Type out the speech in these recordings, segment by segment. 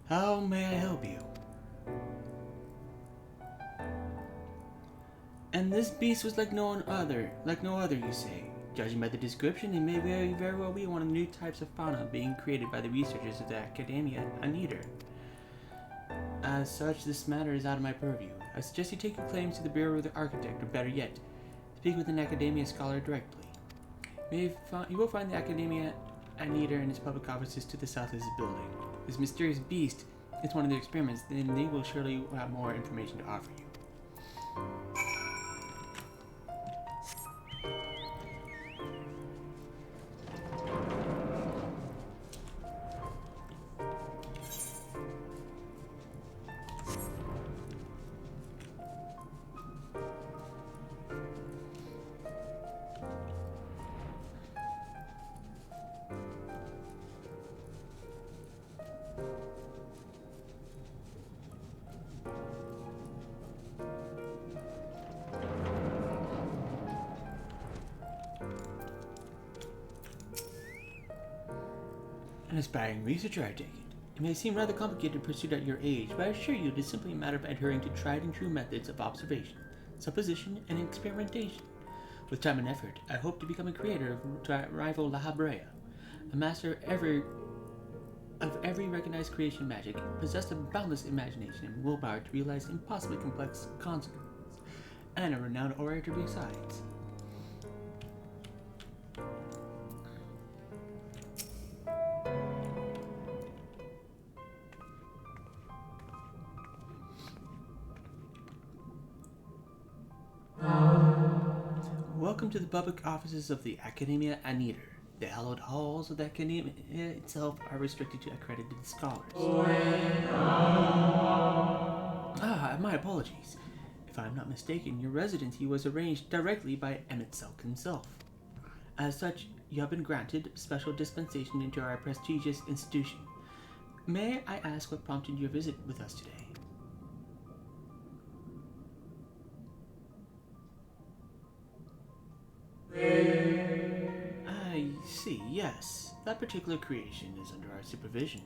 How may I help you? And this beast was like no other, you say. Judging by the description, it may very well be one of the new types of fauna being created by the researchers of the Academia Eaton. As such, this matter is out of my purview. I suggest you take your claims to the Bureau of the Architect, or better yet, speak with an Academia scholar directly. You will find the Academia Eaton and its public offices to the south of this building. This mysterious beast is one of their experiments, and they will surely have more information to offer you. An aspiring researcher, I take it. It may seem rather complicated to pursue at your age, but I assure you it is simply a matter of adhering to tried and true methods of observation, supposition, and experimentation. With time and effort, I hope to become a creator to rival La Habrea, a master of every recognized creation magic, possessed of boundless imagination and willpower to realize impossibly complex concepts, and a renowned orator besides. Welcome to the public offices of the Academia Eaton. The hallowed halls of the Academia itself are restricted to accredited scholars. My apologies. If I am not mistaken, your residency was arranged directly by Emetzelk himself. As such, you have been granted special dispensation into our prestigious institution. May I ask what prompted your visit with us today? I see, yes. That particular creation is under our supervision.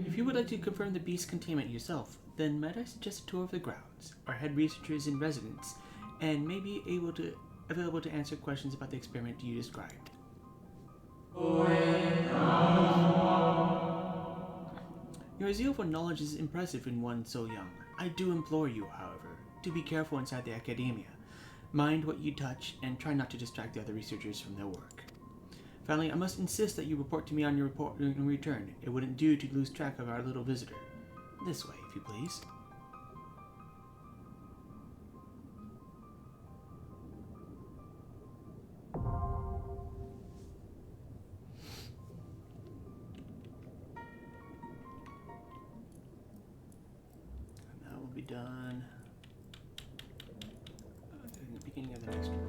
If you would like to confirm the beast's containment yourself, then might I suggest a tour of the grounds? Our head researcher is in residence, and may be available to answer questions about the experiment you described. Your zeal for knowledge is impressive in one so young. I do implore you, however, to be careful inside the Academia. Mind what you touch, and try not to distract the other researchers from their work. Finally, I must insist that you report to me on your report in return. It wouldn't do to lose track of our little visitor. This way, if you please. And that will be done in the beginning of the next run.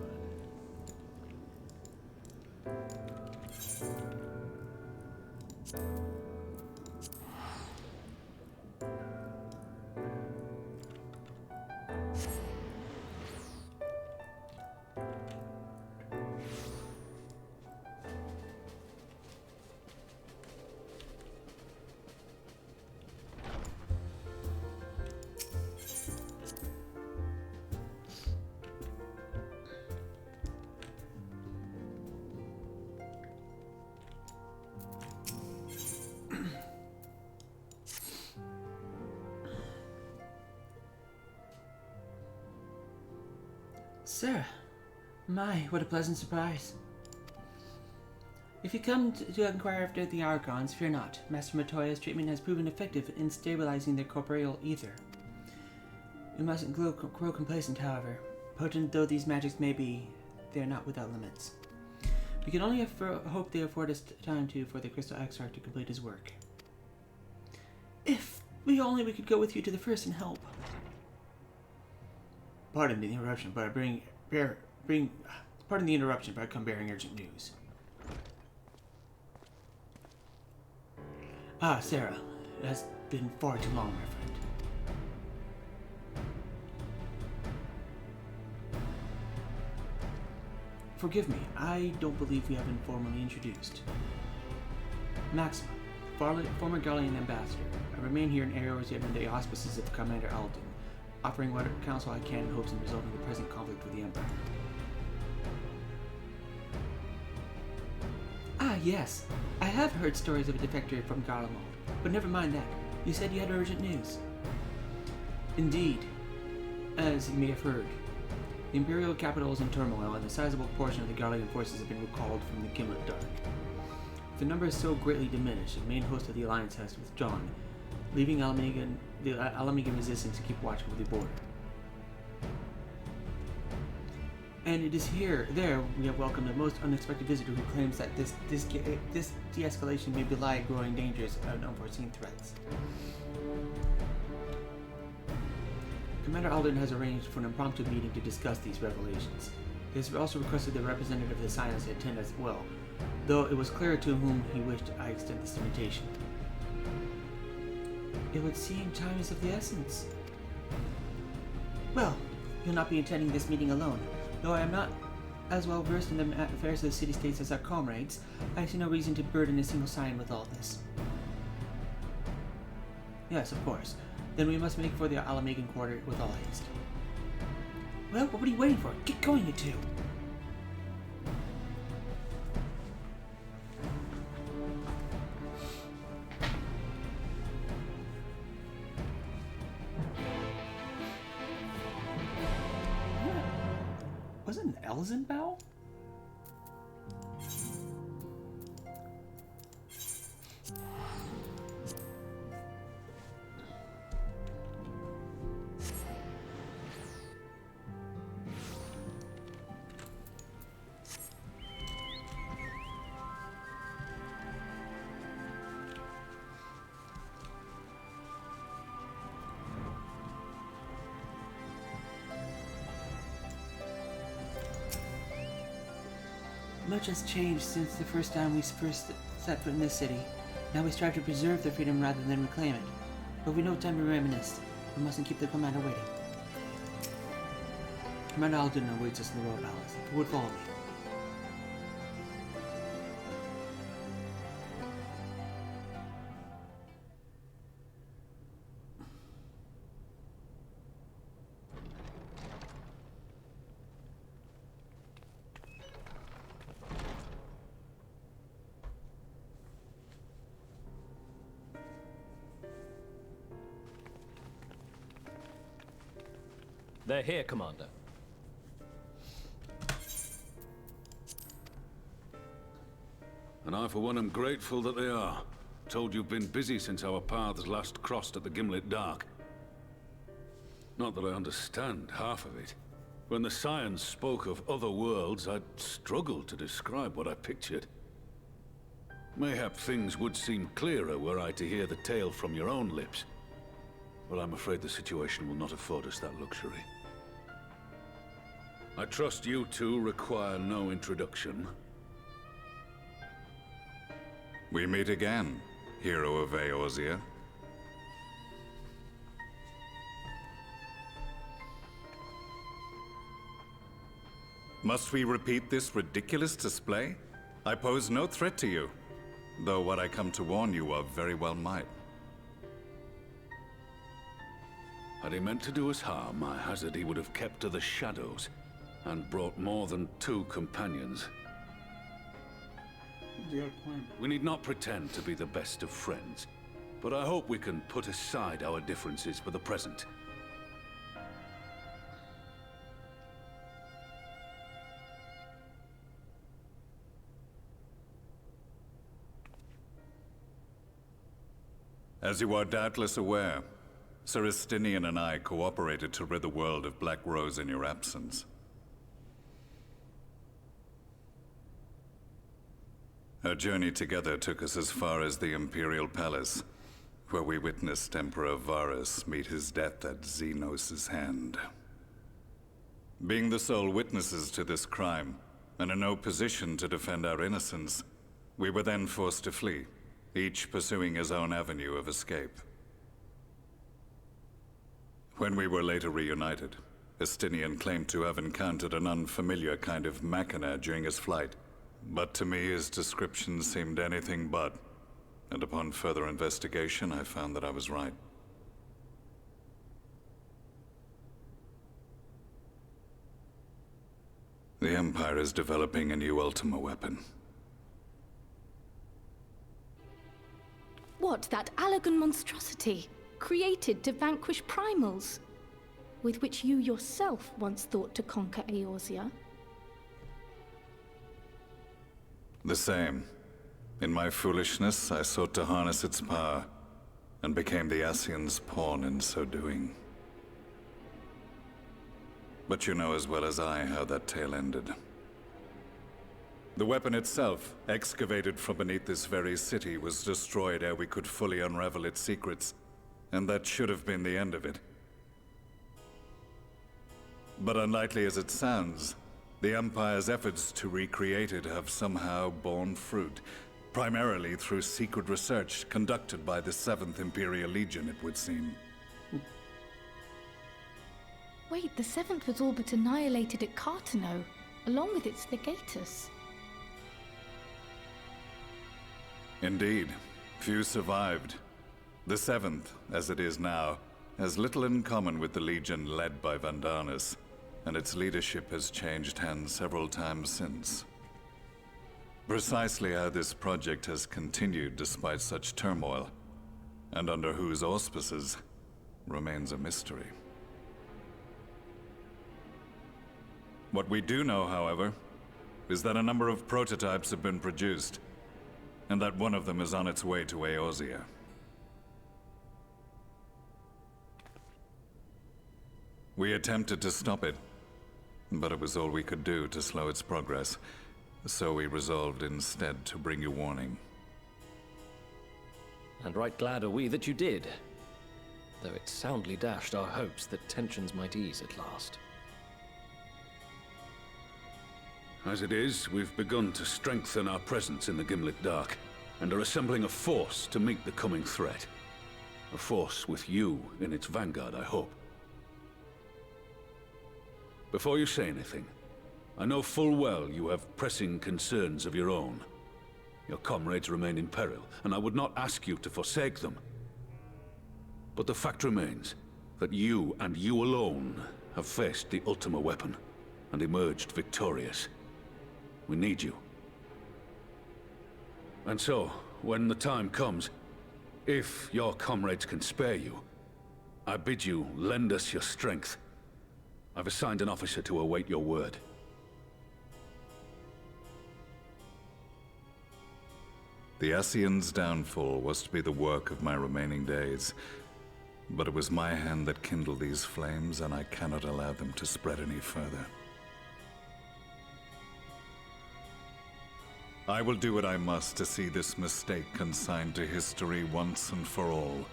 Sarah, my, what a pleasant surprise. If you come to inquire after the Archons, fear not. Master Matoya's treatment has proven effective in stabilizing their corporeal ether. We mustn't grow complacent, however. Potent though these magics may be, they are not without limits. We can only hope they afford us time for the Crystal Exarch to complete his work. If we could go with you to the first and help. Pardon the interruption, but I come bearing urgent news. Ah, Sarah, it has been far too long, my friend. Forgive me, I don't believe we have been formally introduced. Maxima, former Gallian ambassador. I remain here in Eorzea under the auspices of Commander Alden, offering what counsel I can in hopes of resolving the present conflict with the Empire. Ah, yes. I have heard stories of a defector from Garlemald, but never mind that. You said you had urgent news. Indeed. As you may have heard, the Imperial capital is in turmoil, and a sizable portion of the Garlean forces have been recalled from the Gimlet Dark. The number is so greatly diminished, the main host of the Alliance has withdrawn, leaving the Alamegan resistance to keep watch over the border. And it is there we have welcomed a most unexpected visitor who claims that this de-escalation may belie growing dangers and unforeseen threats. Commander Alden has arranged for an impromptu meeting to discuss these revelations. He has also requested the representative of the Scions to attend as well, though it was clear to whom he wished I extend this invitation. It would seem time is of the essence. Well, you'll not be attending this meeting alone. Though I am not as well versed in the affairs of the city-states as our comrades, I see no reason to burden a single Scion with all this. Yes, of course. Then we must make for the Alamegan quarter with all haste. Well, what are you waiting for? Get going, you two! Was it an Elzenbow? Much has changed since the first time we first set foot in this city. Now we strive to preserve their freedom rather than reclaim it. But we no time to reminisce. We mustn't keep the commander waiting. Commander Alden awaits us in the Royal Palace. If you would follow me. They're here, Commander. And I, for one, am grateful that they are. Told you've been busy since our paths last crossed at the Gimlet Dark. Not that I understand half of it. When the Scions spoke of other worlds, I struggled to describe what I pictured. Mayhap things would seem clearer were I to hear the tale from your own lips. But I'm afraid the situation will not afford us that luxury. I trust you two require no introduction. We meet again, hero of Eorzea. Must we repeat this ridiculous display? I pose no threat to you, though what I come to warn you of very well might. Had he meant to do us harm, I hazard he would have kept to the shadows, and brought more than 2 companions. We need not pretend to be the best of friends, but I hope we can put aside our differences for the present. As you are doubtless aware, Sir Estinian and I cooperated to rid the world of Black Rose in your absence. Our journey together took us as far as the Imperial Palace, where we witnessed Emperor Varus meet his death at Xenos' hand. Being the sole witnesses to this crime, and in no position to defend our innocence, we were then forced to flee, each pursuing his own avenue of escape. When we were later reunited, Estinian claimed to have encountered an unfamiliar kind of machina during his flight, but to me his description seemed anything but. and upon further investigation, I found that I was right. The Empire is developing a new Ultima weapon. What, that Allagan monstrosity, created to vanquish primals, with which you yourself once thought to conquer Eorzea? The same. In my foolishness, I sought to harness its power, and became the Ascian's pawn in so doing. But you know as well as I how that tale ended. The weapon itself, excavated from beneath this very city, was destroyed ere we could fully unravel its secrets, and that should have been the end of it. But unlikely as it sounds, the Empire's efforts to recreate it have somehow borne fruit, primarily through secret research conducted by the 7th Imperial Legion, it would seem. Wait, the 7th was all but annihilated at Cartano, along with its legatus. Indeed. Few survived. The 7th, as it is now, has little in common with the Legion led by Vandanis, and its leadership has changed hands several times since. Precisely how this project has continued despite such turmoil, and under whose auspices, remains a mystery. What we do know, however, is that a number of prototypes have been produced, and that one of them is on its way to Eorzea. We attempted to stop it, but it was all we could do to slow its progress, so we resolved instead to bring you warning. And right glad are we that you did, though it soundly dashed our hopes that tensions might ease at last. As it is, we've begun to strengthen our presence in the Gimlet Dark, and are assembling a force to meet the coming threat. A force with you in its vanguard, I hope. Before you say anything, I know full well you have pressing concerns of your own. Your comrades remain in peril, and I would not ask you to forsake them. But the fact remains that you and you alone have faced the Ultima weapon, and emerged victorious. We need you. And so, when the time comes, if your comrades can spare you, I bid you lend us your strength. I've assigned an officer to await your word. The Ascian's downfall was to be the work of my remaining days, but it was my hand that kindled these flames, and I cannot allow them to spread any further. I will do what I must to see this mistake consigned to history once and for all,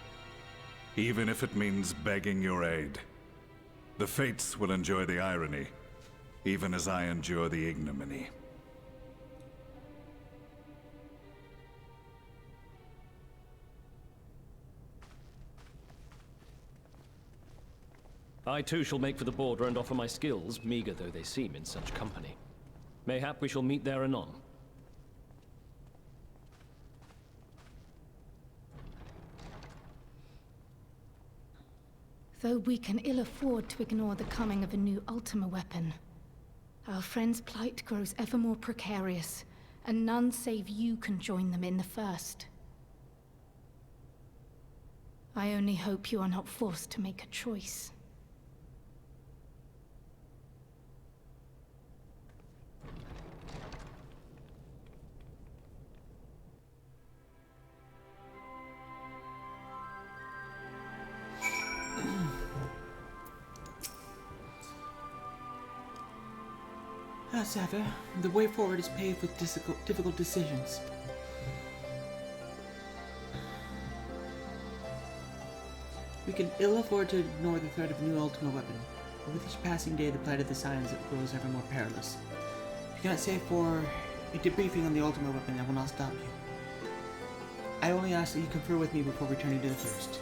even if it means begging your aid. The Fates will enjoy the irony, even as I endure the ignominy. I too shall make for the border and offer my skills, meager though they seem in such company. Mayhap we shall meet there anon. Though we can ill afford to ignore the coming of a new Ultima weapon, our friends' plight grows ever more precarious, and none save you can join them in the first. I only hope you are not forced to make a choice. As ever, the way forward is paved with difficult decisions. We can ill afford to ignore the threat of a new Ultima weapon, but with each passing day the plight of the Scions grows ever more perilous. If you cannot stay for a debriefing on the Ultima weapon, I will not stop you. I only ask that you confer with me before returning to the First.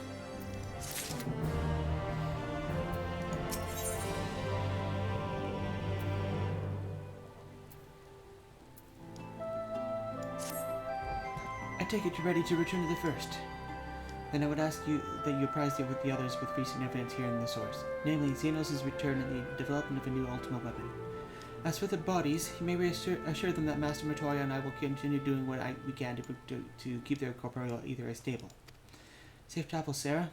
take it you're ready to return to the First. Then I would ask you that you apprise it with the others with recent events here in the source, namely Xenos' return and the development of a new Ultima weapon. As for the bodies, you may assure them that Master Matoya and I will continue doing what we can to keep their corporeal ether stable. Safe travels, Sarah.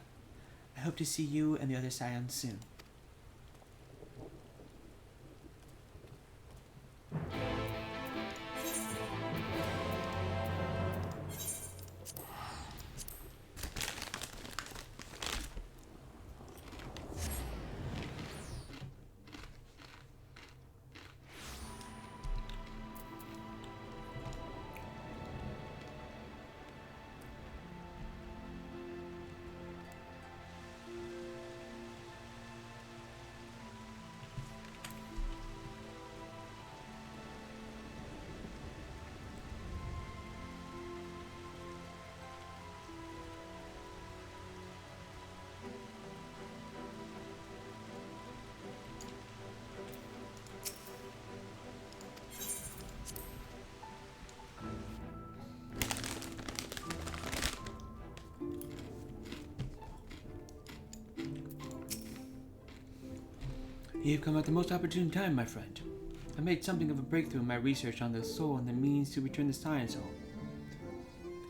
I hope to see you and the other Scions soon. You've come at the most opportune time, my friend. I made something of a breakthrough in my research on the soul and the means to return the Science Soul.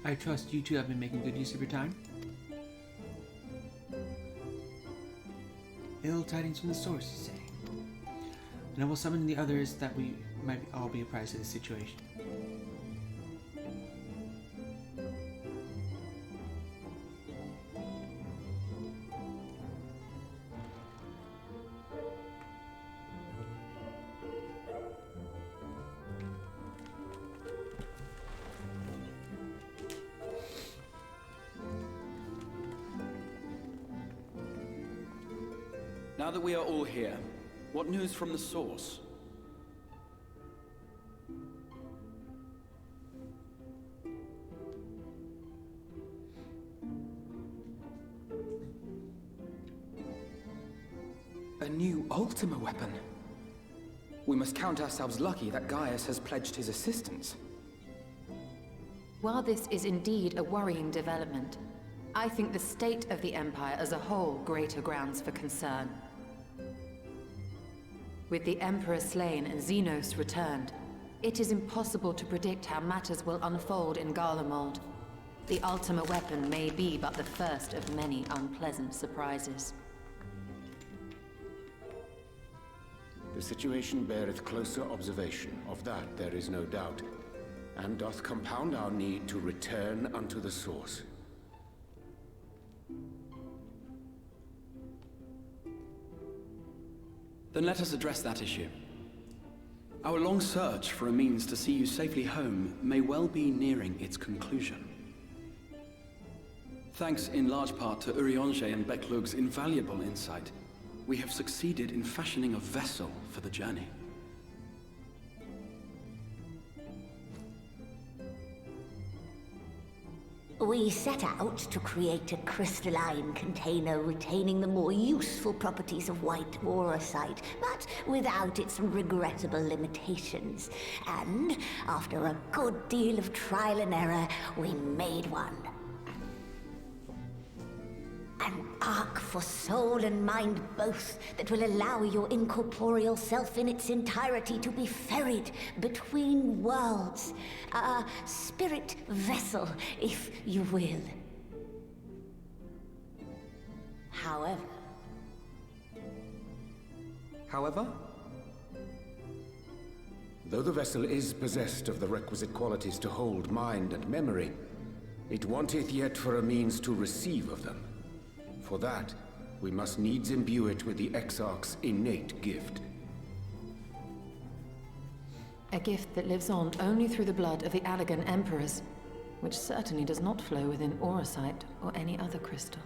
I trust you two have been making good use of your time. Ill tidings from the source, you say. And I will summon the others that we might all be apprised of the situation. Now that we are all here, what news from the source? A new Ultima weapon. We must count ourselves lucky that Gaius has pledged his assistance. While this is indeed a worrying development, I think the state of the Empire as a whole greater grounds for concern. With the Emperor slain and Xenos returned, it is impossible to predict how matters will unfold in Garlemald. The Ultima weapon may be but the first of many unpleasant surprises. The situation beareth closer observation, of that there is no doubt, and doth compound our need to return unto the source. Then let us address that issue. Our long search for a means to see you safely home may well be nearing its conclusion. Thanks in large part to Urianger and Beklug's invaluable insight, we have succeeded in fashioning a vessel for the journey. We set out to create a crystalline container retaining the more useful properties of white aurosite, but without its regrettable limitations. And, after a good deal of trial and error, we made one. An ark for soul and mind both that will allow your incorporeal self in its entirety to be ferried between worlds. A spirit vessel, if you will. However... Though the vessel is possessed of the requisite qualities to hold mind and memory, it wanteth yet for a means to receive of them. For that, we must needs imbue it with the Exarch's innate gift. A gift that lives on only through the blood of the Allagan Emperors, which certainly does not flow within aurosite or any other crystal.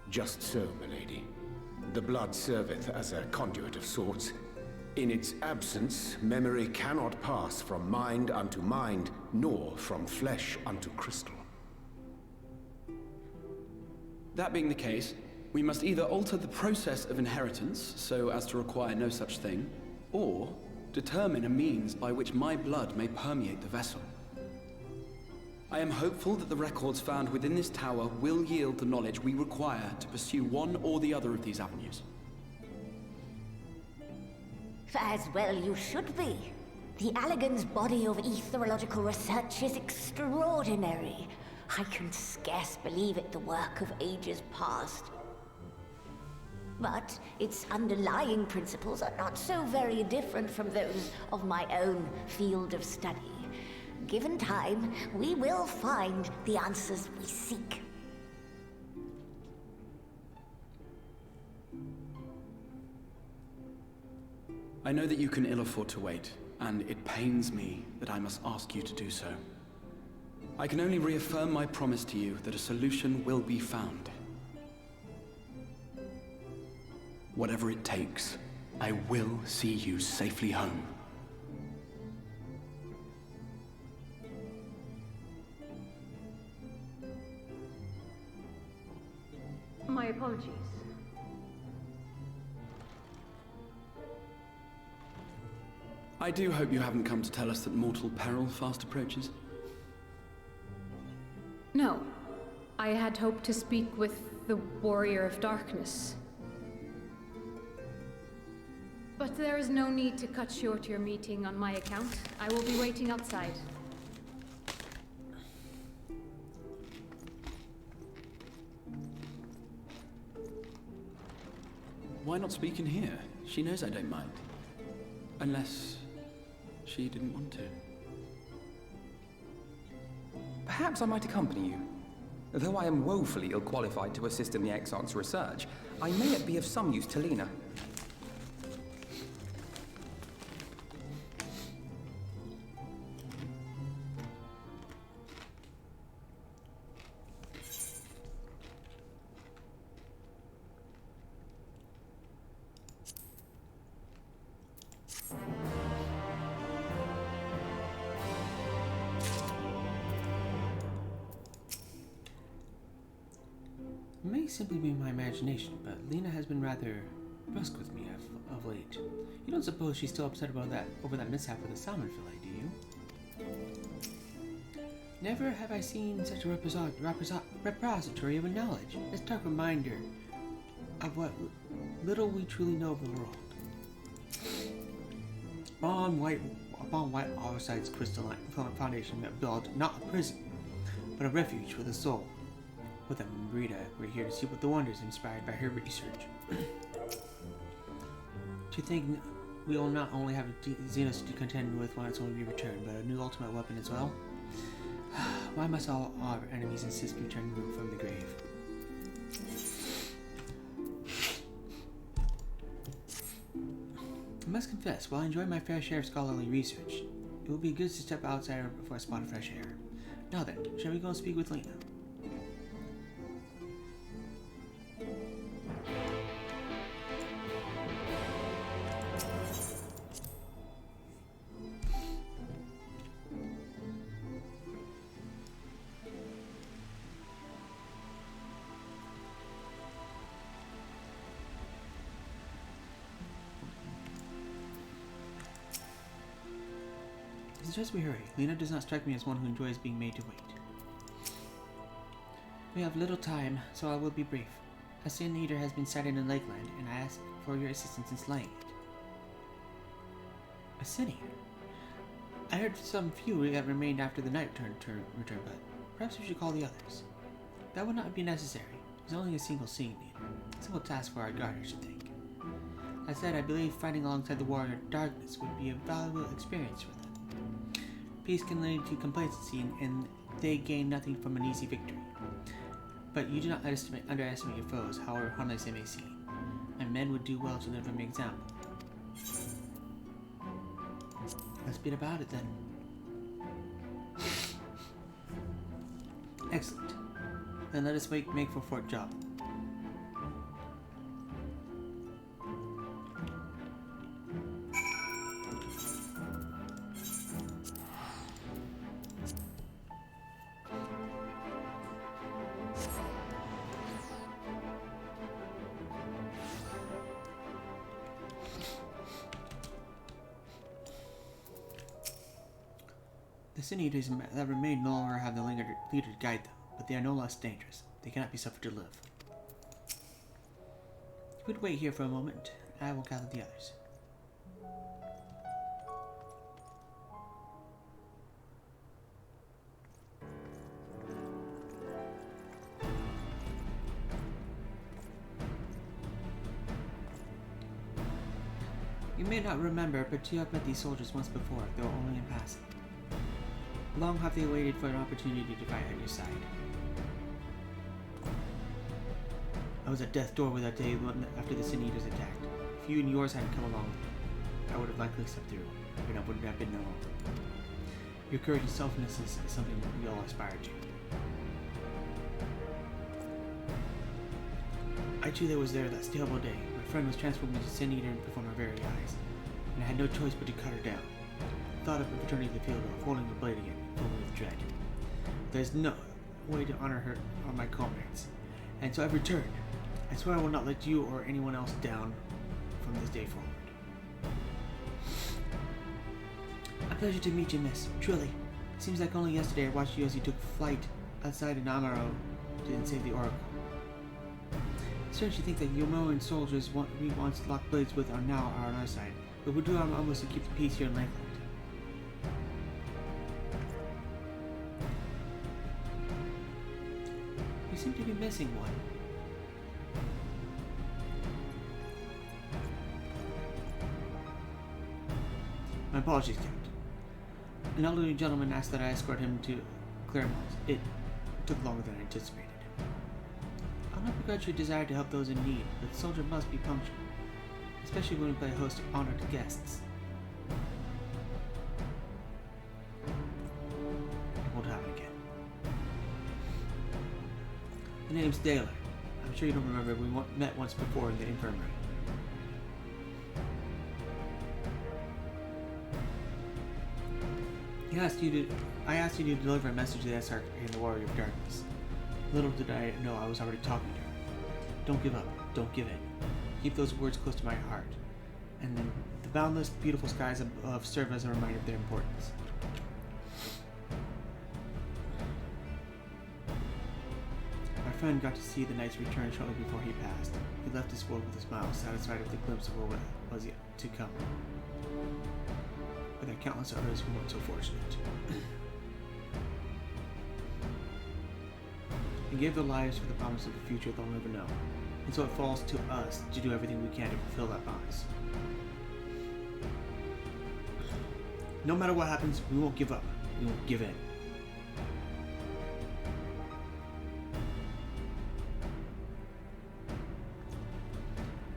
Just so, milady. The blood serveth as a conduit of sorts. In its absence, memory cannot pass from mind unto mind, nor from flesh unto crystal. That being the case, we must either alter the process of inheritance so as to require no such thing, or determine a means by which my blood may permeate the vessel. I am hopeful that the records found within this tower will yield the knowledge we require to pursue one or the other of these avenues. As well you should be. The Allagan's body of etherological research is extraordinary. I can scarce believe it the work of ages past. But its underlying principles are not so very different from those of my own field of study. Given time, we will find the answers we seek. I know that you can ill afford to wait, and it pains me that I must ask you to do so. I can only reaffirm my promise to you that a solution will be found. Whatever it takes, I will see you safely home. My apologies. I do hope you haven't come to tell us that mortal peril fast approaches. No. I had hoped to speak with the Warrior of Darkness. But there is no need to cut short your meeting on my account. I will be waiting outside. Why not speak in here? She knows I don't mind. Unless she didn't want to. Perhaps I might accompany you. Though I am woefully ill-qualified to assist in the XIV's research, I may yet be of some use to Lena. It may simply be my imagination, but Lena has been rather brusque with me of late. You don't suppose she's still upset about over that mishap with the salmon fillet, do you? Never have I seen such a repository of knowledge, a stark reminder of what little we truly know of the world. Upon white overside's crystalline foundation that built not a prison, but a refuge for the soul. With Amrita, we're here to see what the wonders inspired by her research. To think we will not only have Xenos to contend with once we return, but a new ultimate weapon as well? Why must all our enemies insist we return from the grave? I must confess, while I enjoy my fair share of scholarly research, it would be good to step outside for a spot of fresh air. Now then, shall we go and speak with Lena? Suggest we hurry. Lena does not strike me as one who enjoys being made to wait. We have little time, so I will be brief. A Sin Eater has been sighted in Lakeland, and I ask for your assistance in slaying it. A Sin Eater? I heard some few that remained after the night return, but perhaps we should call the others. That would not be necessary. It's only a single Sin Eater. A simple task for our guard, I should think. As said, I believe fighting alongside the Warrior of Darkness would be a valuable experience for them. Peace can lead to complacency, and they gain nothing from an easy victory. But you do not underestimate your foes, however harmless they may seem. And men would do well to learn from your example. Let's beat about it then. Excellent. Then let us make for Fort Job. Sin Eaters that remain no longer have the leader to guide them, but they are no less dangerous. They cannot be suffered to live. You would wait here for a moment. I will gather the others. You may not remember, but you have met these soldiers once before, though only in passing. Long have they waited for an opportunity to fight at your side. I was at death's door that day after the Sin Eaters attacked. If you and yours hadn't come along, I would have likely stepped through, and I wouldn't have been alone. Your courage and selflessness is something we all aspire to. I too was there that terrible day. My friend was transformed into Sin Eater before my very eyes, and I had no choice but to cut her down. The thought of returning to the field of holding the blade again filled me with dread. There's no way to honor her or my comrades, and so I've returned. I swear I will not let you or anyone else down from this day forward. A pleasure to meet you, miss. Truly. It seems like only yesterday I watched you as you took flight outside of Namaro to save the Oracle. Strange to think that Yomoan soldiers we once locked blades with are now on our side, but we'll do our utmost to keep the peace here in Lakeland. You seem to be missing one. My apologies, Captain. An elderly gentleman asked that I escort him to Claremont. It took longer than I anticipated. I'll not begrudge your desire to help those in need, but the soldier must be punctual, especially when we play host of honored guests. It won't happen again. The name's Daler. I'm sure you don't remember, we met once before in the infirmary. I asked you to deliver a message to the SR in the Warrior of Darkness. Little did I know I was already talking to her. Don't give up. Don't give in. Keep those words close to my heart. And then the boundless, beautiful skies above serve as a reminder of their importance. My friend got to see the knight's return shortly before he passed. He left this world with a smile, satisfied with the glimpse of what was yet to come. But there are countless others who weren't so fortunate. And give their lives for the promise of a future they'll never know. And so it falls to us to do everything we can to fulfill that promise. No matter what happens, we won't give up. We won't give in.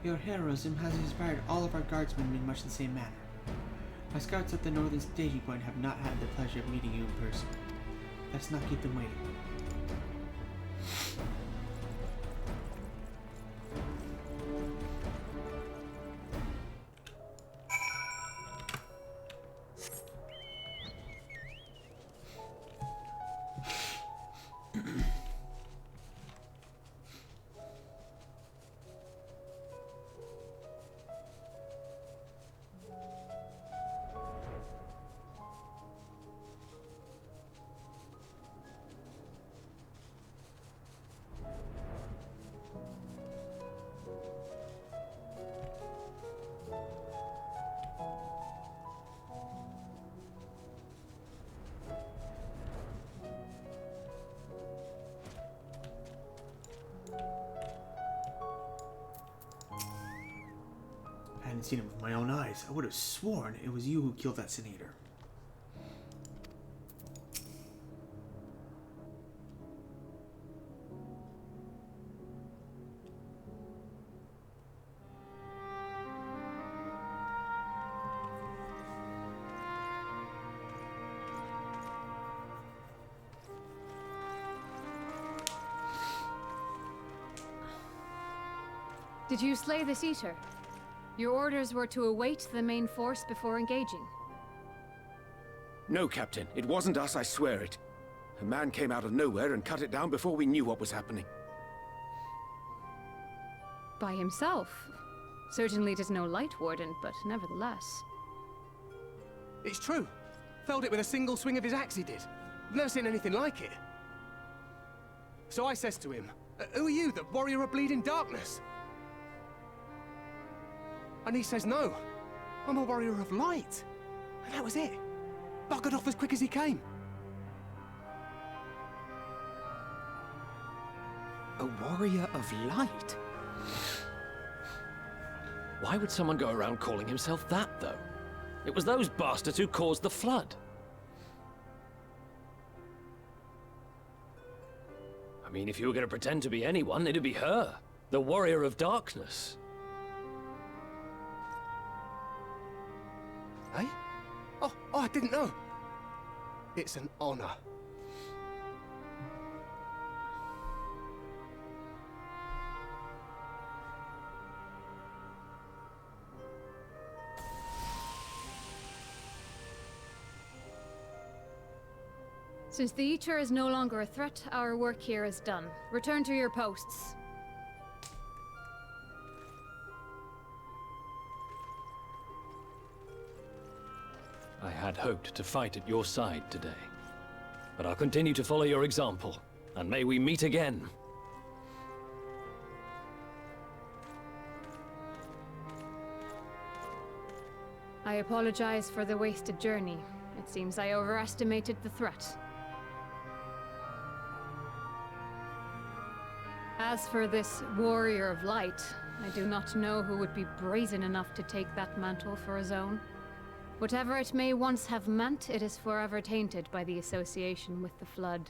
Your heroism has inspired all of our guardsmen in much the same manner. My scouts at the northern staging point have not had the pleasure of meeting you in person. Let's not keep them waiting. I hadn't seen it with my own eyes. I would have sworn it was you who killed that Sin Eater. Did you slay this Eater? Your orders were to await the main force before engaging. No, Captain. It wasn't us, I swear it. A man came out of nowhere and cut it down before we knew what was happening. By himself? Certainly it is no light warden, but nevertheless. It's true. Felled it with a single swing of his axe, he did. Never seen anything like it. So I says to him, who are you, the warrior of bleeding darkness? And he says, no, I'm a warrior of light. And that was it. Buggered off as quick as he came. A warrior of light? Why would someone go around calling himself that, though? It was those bastards who caused the flood. I mean, if you were going to pretend to be anyone, it'd be her. The warrior of darkness. Eh? Oh, I didn't know. It's an honor. Since the Eater is no longer a threat, our work here is done. Return to your posts. I had hoped to fight at your side today. But I'll continue to follow your example, and may we meet again. I apologize for the wasted journey. It seems I overestimated the threat. As for this warrior of light, I do not know who would be brazen enough to take that mantle for his own. Whatever it may once have meant, it is forever tainted by the association with the Flood.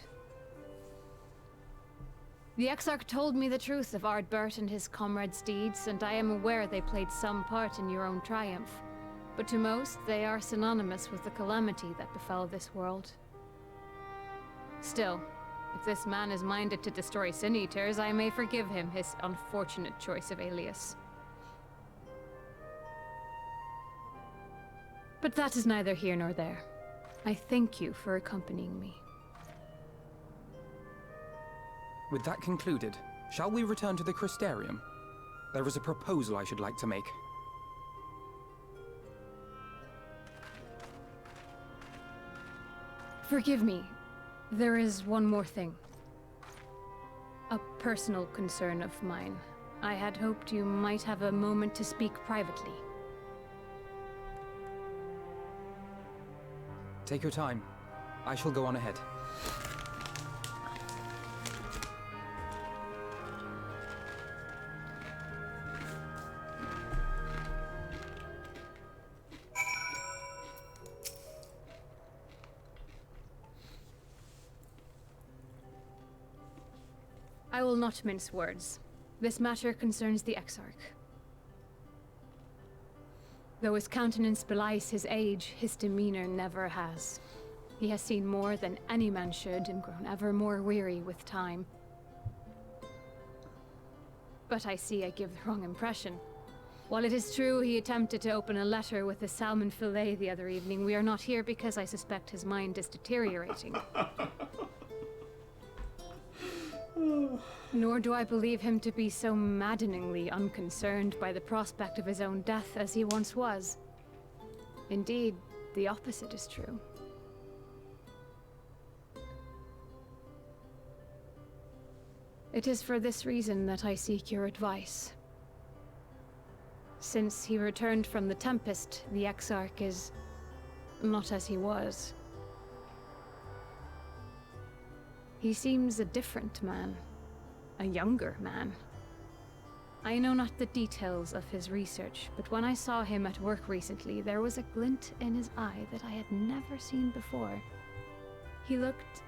The Exarch told me the truth of Ardbert and his comrades' deeds, and I am aware they played some part in your own triumph. But to most, they are synonymous with the calamity that befell this world. Still, if this man is minded to destroy Sin Eaters, I may forgive him his unfortunate choice of alias. But that is neither here nor there. I thank you for accompanying me. With that concluded, shall we return to the Crystarium? There is a proposal I should like to make. Forgive me. There is one more thing. A personal concern of mine. I had hoped you might have a moment to speak privately. Take your time. I shall go on ahead. I will not mince words. This matter concerns the Exarch. Though his countenance belies his age, his demeanor never has. He has seen more than any man should and grown ever more weary with time. But I see I give the wrong impression. While it is true he attempted to open a letter with a salmon fillet the other evening, we are not here because I suspect his mind is deteriorating. Nor do I believe him to be so maddeningly unconcerned by the prospect of his own death as he once was. Indeed, the opposite is true. It is for this reason that I seek your advice. Since he returned from the Tempest, the Exarch is not as he was. He seems a different man. A younger man. I know not the details of his research, but when I saw him at work recently, there was a glint in his eye that I had never seen before. He looked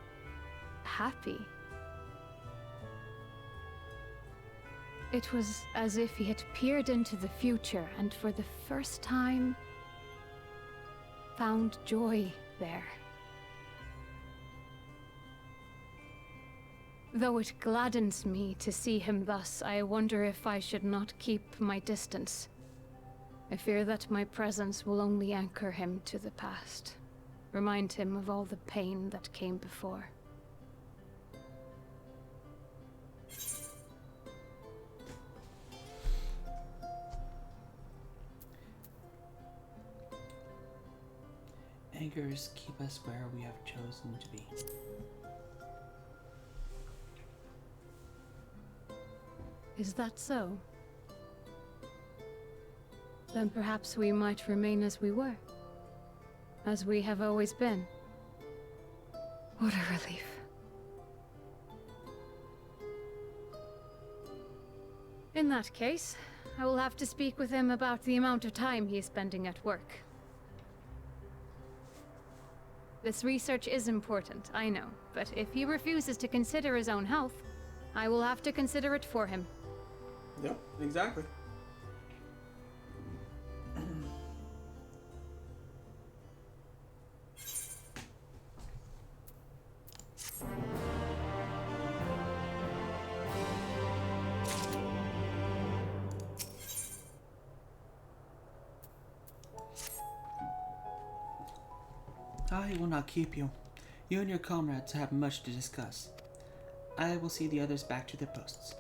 happy. It was as if he had peered into the future and for the first time found joy there. Though it gladdens me to see him thus, I wonder if I should not keep my distance. I fear that my presence will only anchor him to the past, remind him of all the pain that came before. anchors keep us where we have chosen to be. Is that so? Then perhaps we might remain as we were. As we have always been. What a relief. In that case, I will have to speak with him about the amount of time he is spending at work. This research is important, I know, but if he refuses to consider his own health, I will have to consider it for him. Yep, exactly. I will not keep you. You and your comrades have much to discuss. I will see the others back to their posts.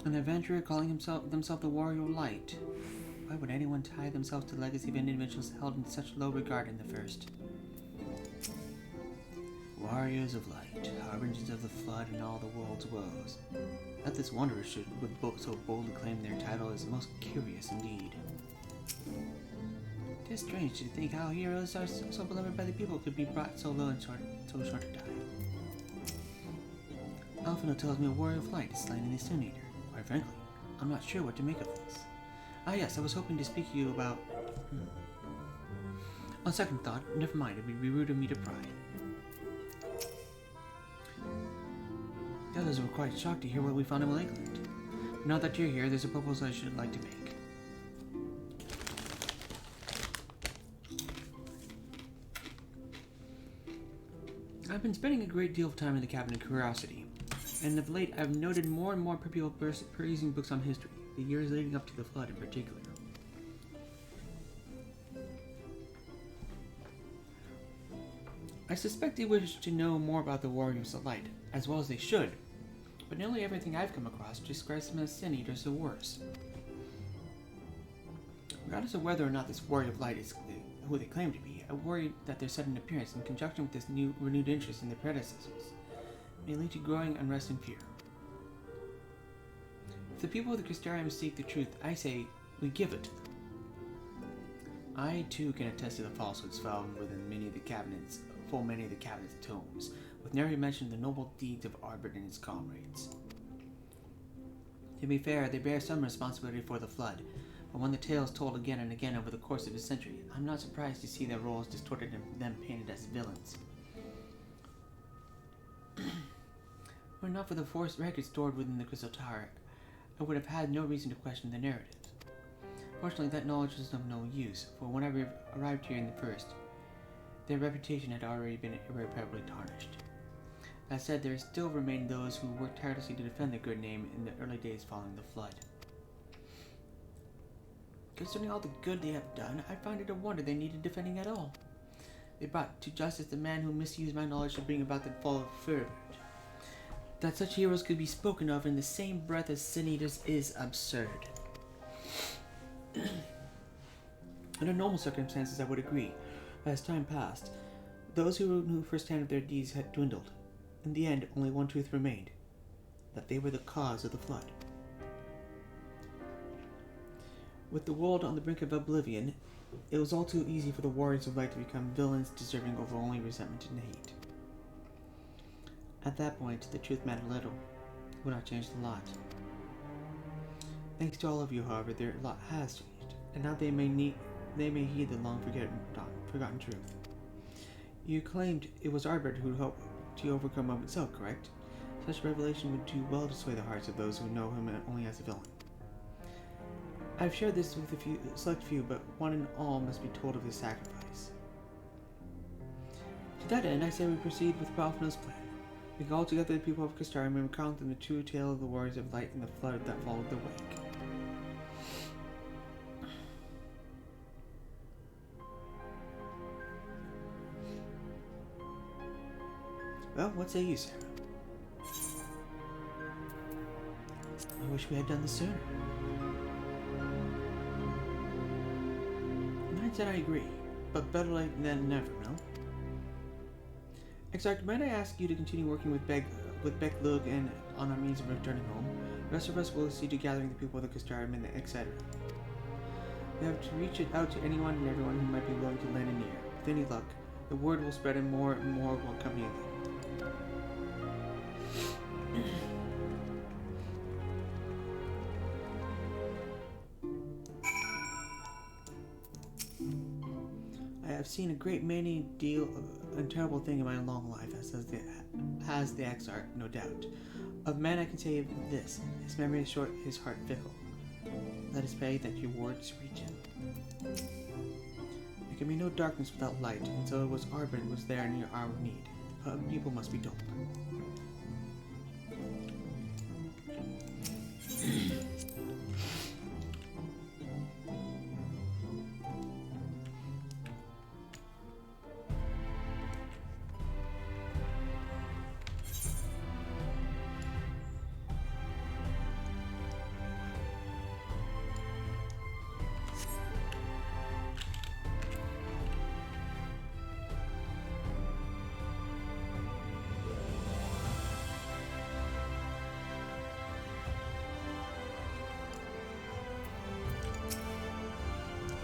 An adventurer calling themselves the Warrior of Light. Why would anyone tie themselves to the legacy of individuals held in such low regard in the first? Warriors of Light, harbingers of the flood and all the world's woes. That this wanderer would so boldly claim their title is most curious indeed. It is strange to think how heroes are so beloved by the people could be brought so low in so short a time. Alphino tells me a Warrior of Light is slain in the Sun Eater. Quite frankly, I'm not sure what to make of this. Ah yes, I was hoping to speak to you about... On second thought, never mind, it would be rude of me to pry. The others were quite shocked to hear what we found in Lakeland. Now that you're here, there's a proposal I should like to make. I've been spending a great deal of time in the Cabin of Curiosity, and of late I've noted more and more people perusing books on history, the years leading up to the Flood in particular. I suspect they wish to know more about the Warriors of Light, as well as they should, but nearly everything I've come across describes them as Sin Eaters or worse. Regardless of whether or not this Warrior of Light is who they claim to be, I worry that their sudden appearance in conjunction with this renewed interest in their predecessors may lead to growing unrest and fear. If the people of the Crystarium seek the truth, I say we give it to them. I too can attest to the falsehoods found within many of the cabinet's tomes, with nary mention of the noble deeds of Arbor and his comrades. To be fair, they bear some responsibility for the Flood, but when the tale is told again and again over the course of a century, I'm not surprised to see their roles distorted and them painted as villains. Were it not for the forced records stored within the Crystal Tower, I would have had no reason to question the narrative. Fortunately, that knowledge was of no use, for when I arrived here in the first, their reputation had already been irreparably tarnished. That said, there still remained those who worked tirelessly to defend their good name in the early days following the Flood. Considering all the good they have done, I find it a wonder they needed defending at all. They brought to justice the man who misused my knowledge to bring about the fall of Fervert. That such heroes could be spoken of in the same breath as Sin Eaters is absurd. Under normal circumstances, I would agree, but as time passed, those who knew firsthand of their deeds had dwindled. In the end, only one truth remained, that they were the cause of the Flood. With the world on the brink of oblivion, it was all too easy for the Warriors of Light to become villains deserving of only resentment and hate. At that point, the truth mattered little. Will not change a lot. Thanks to all of you, however, their lot has changed, and now they may heed the long forgotten truth. You claimed it was Arbor who helped to overcome of itself, correct? Such revelation would do well to sway the hearts of those who know him only as a villain. I've shared this with a select few, but one and all must be told of his sacrifice. To that end, I say we proceed with Balfnill's plan. We call together the people of Castarum and recount them the true tale of the warriors of light and the flood that followed their wake. Well, what say you, Sarah? I wish we had done this sooner. I'd said I agree, but better late than never, no? XIV, might I ask you to continue working with Beck-Lug and on our means of returning home? The rest of us will see to gathering the people of the Castarum and the etc. We have to reach it out to anyone and everyone who might be willing to lend an ear. With any luck, the word will spread and more will accompany them. I have seen a great many deal and terrible thing in my long life, as has the XIV, no doubt. Of man I can say this: his memory is short, his heart fickle. Let us pray that your words reach him. There can be no darkness without light, and so it was Arbor was there near our need. People must be told.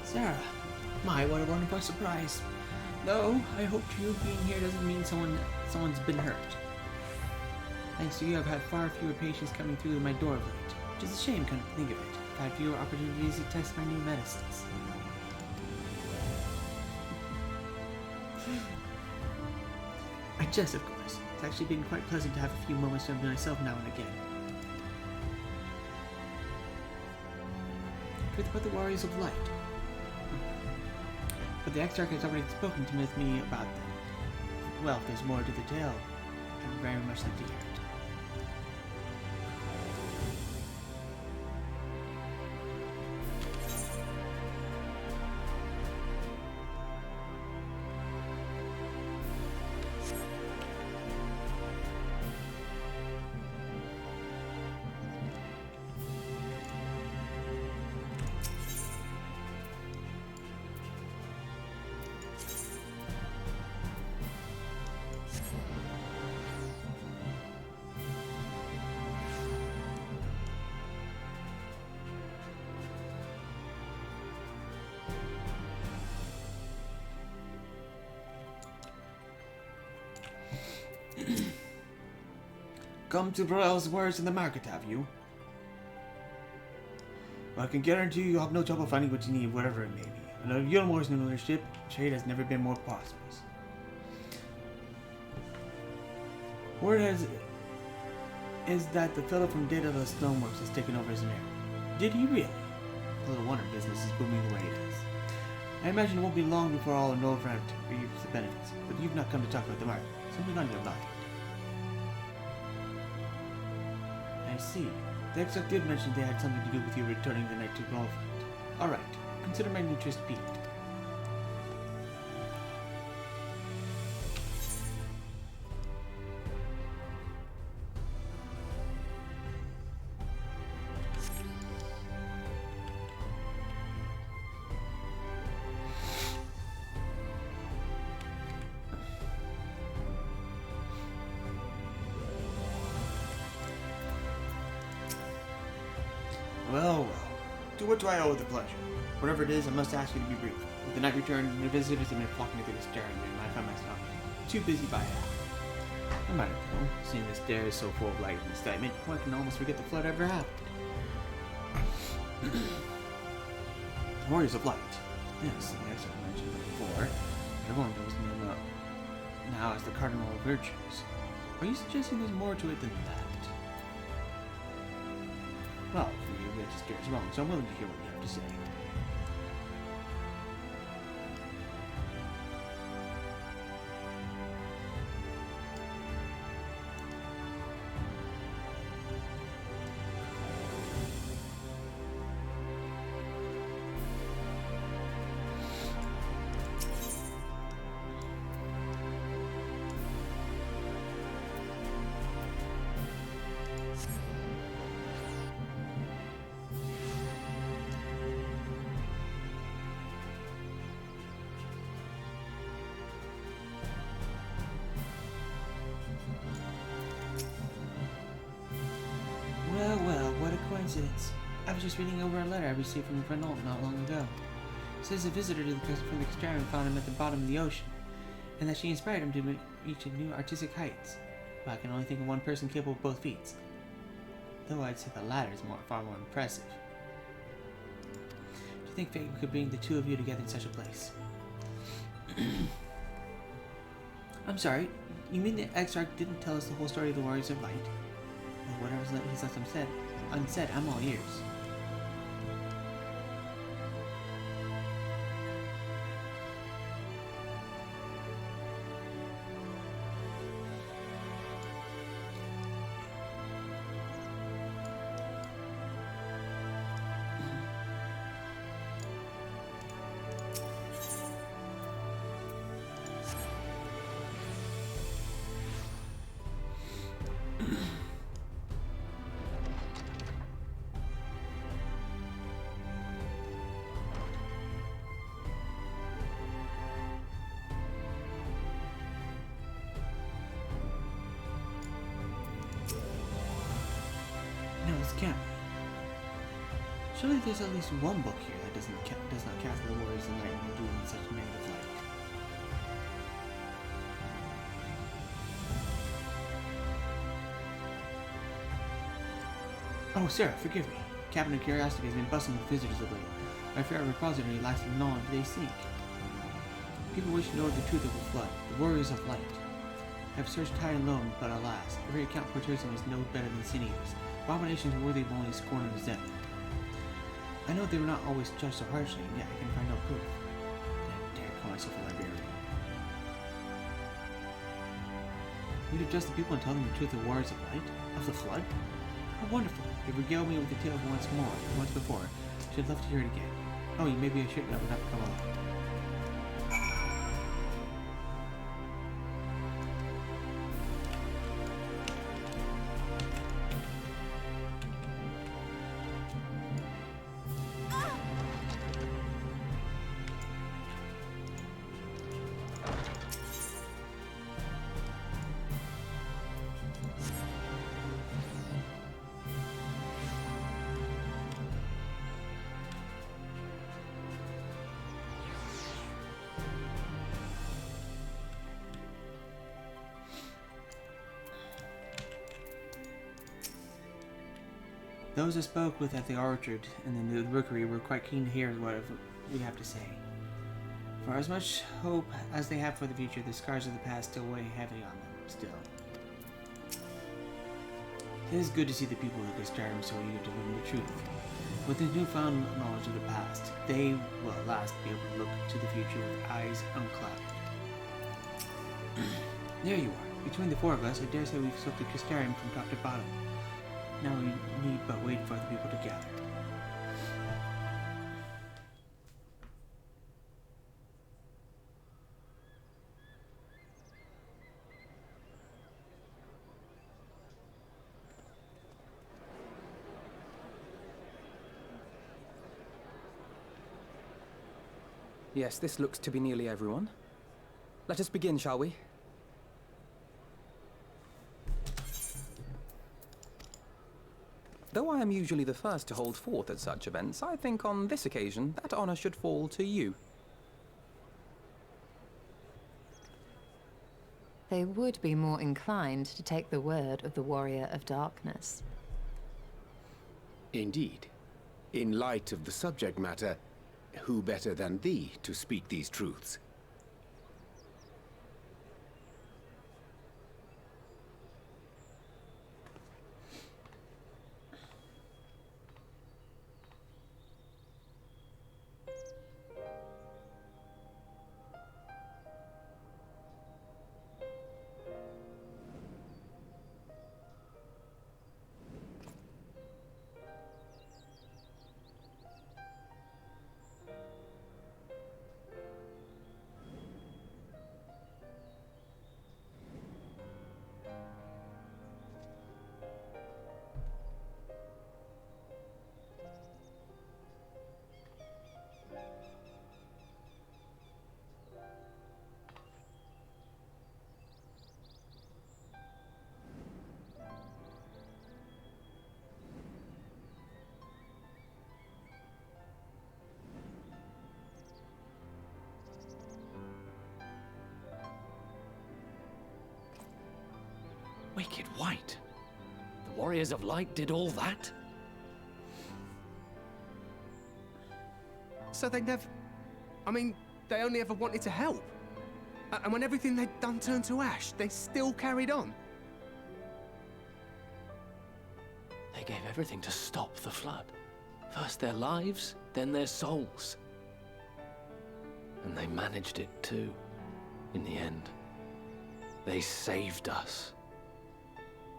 Sarah, my, what a wonderful surprise. Though, I hope you being here doesn't mean someone's been hurt. Thanks to you, I've had far fewer patients coming through my door of late, which is a shame, come to think of it. I've had fewer opportunities to test my new medicines. I jest, of course. It's actually been quite pleasant to have a few moments to myself now and again. Truth about the warriors of light. But the Exarch has already spoken to me about them. Well, if there's more to the tale, I'd very much like to hear it. Come to Broel's words in the market, have you? Well, I can guarantee you'll have no trouble finding what you need, wherever it may be. Under Gilmore's new leadership, trade has never been more prosperous. Word is that the fellow from Data the Stoneworks has taken over as mayor. Did he really? Little wonder business is booming the way it is. I imagine it won't be long before all in Northampton reaps the benefits, but you've not come to talk about the market. Something on your mind. I see. The Exarch did mention they had something to do with you returning the night to Northampton. Alright, consider my interest piqued. Well, to what do I owe the pleasure? Whatever it is, I must ask you to be brief. With the night returned, and the visitors have been flocking through this jarring room, I found myself too busy by half. I might have known, seeing this dare is so full of light and excitement, one can almost forget the flood ever happened. Warriors of Light. Yes, the XIV mentioned them before. Everyone knows them now as the Cardinal of Virtues. Are you suggesting there's more to it than that? Well, for you, that just scares wrong, so I'm willing to hear what you have to say. Well, what a coincidence. I was just reading over a letter I received from Renault not long ago. It says a visitor to the coast from the XIV found him at the bottom of the ocean, and that she inspired him to reach new artistic heights. But I can only think of one person capable of both feats. Though I'd say the latter is far more impressive. Do you think fate could bring the two of you together in such a place? I'm sorry, you mean the Exarch didn't tell us the whole story of the Warriors of Light? Well, whatever's left unsaid, I'm all ears. No, this can't be. Surely there's at least one book here that does not cast the Warriors of Light and do in such negative light. Oh, sir, forgive me. Captain of Curiosity has been bustling with visitors of late. I fear our repository lacks the knowledge they seek. People wish to know the truth of the flood, the Warriors of Light. I have searched high and low, but alas, every account portrays them as no better than sin eaters, abominations worthy of only scorn and resentment. I know they were not always judged so harshly, and yet I can find no proof. I dare call myself a librarian. You'd address the people and tell them the truth of the Warriors of Light? Of the flood? How wonderful! You've regaled me with the tale once before. Should love to hear it again. Oh, you may be a ship that would have to come along. Those I spoke with at the orchard and the rookery were quite keen to hear what we have to say. For as much hope as they have for the future, the scars of the past still weigh heavy on them, still. It is good to see the people of XIV so eager to learn the truth. With the newfound knowledge of the past, they will at last be able to look to the future with eyes unclouded. There you are. Between the four of us, I dare say we've swept the XIV from top to bottom. Now we need but wait for the people to gather. Yes, this looks to be nearly everyone. Let us begin, shall we? Though I am usually the first to hold forth at such events, I think on this occasion that honor should fall to you. they would be more inclined to take the word of the Warrior of Darkness. Indeed. In light of the subject matter, who better than thee to speak these truths? Wicked White? The Warriors of Light did all that? So they never... I mean, they only ever wanted to help. And when everything they'd done turned to ash, they still carried on. They gave everything to stop the flood. First their lives, then their souls. And they managed it too, in the end. They saved us.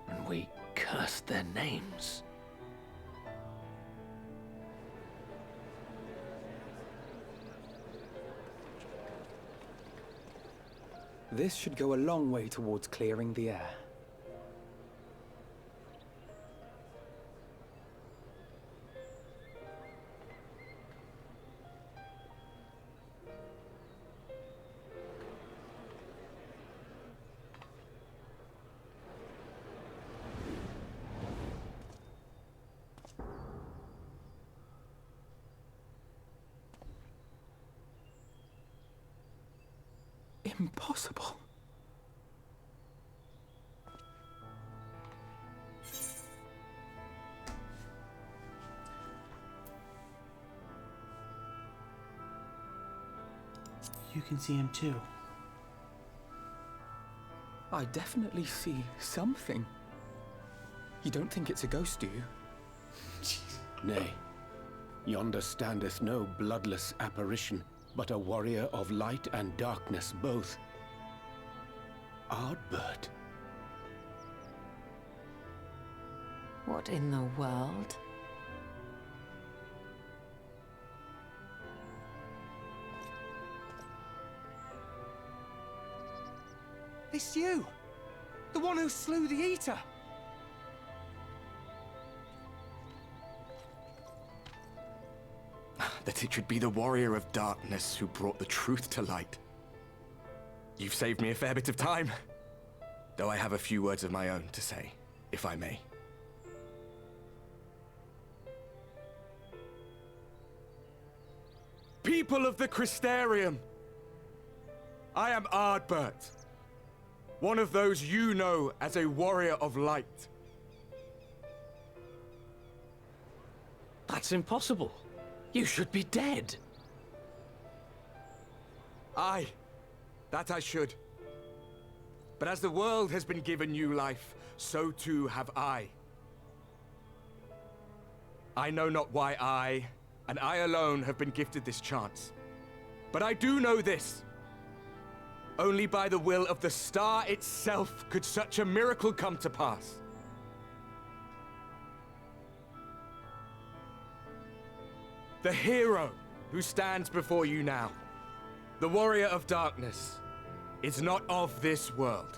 And we cursed their names. This should go a long way towards clearing the air. Impossible. You can see him too. I definitely see something. You don't think it's a ghost, do you? Nay. Yonder standeth no bloodless apparition, but a warrior of light and darkness both. Ardbert. What in the world? It's you! The one who slew the Eater! That it should be the Warrior of Darkness who brought the truth to light. You've saved me a fair bit of time. Though I have a few words of my own to say, if I may. People of the Crystarium! I am Ardbert. One of those you know as a Warrior of Light. That's impossible. You should be dead. Aye, that I should. But as the world has been given new life, so too have I. I know not why I, and I alone, have been gifted this chance. But I do know this. Only by the will of the star itself could such a miracle come to pass. The hero who stands before you now, the Warrior of Darkness, is not of this world.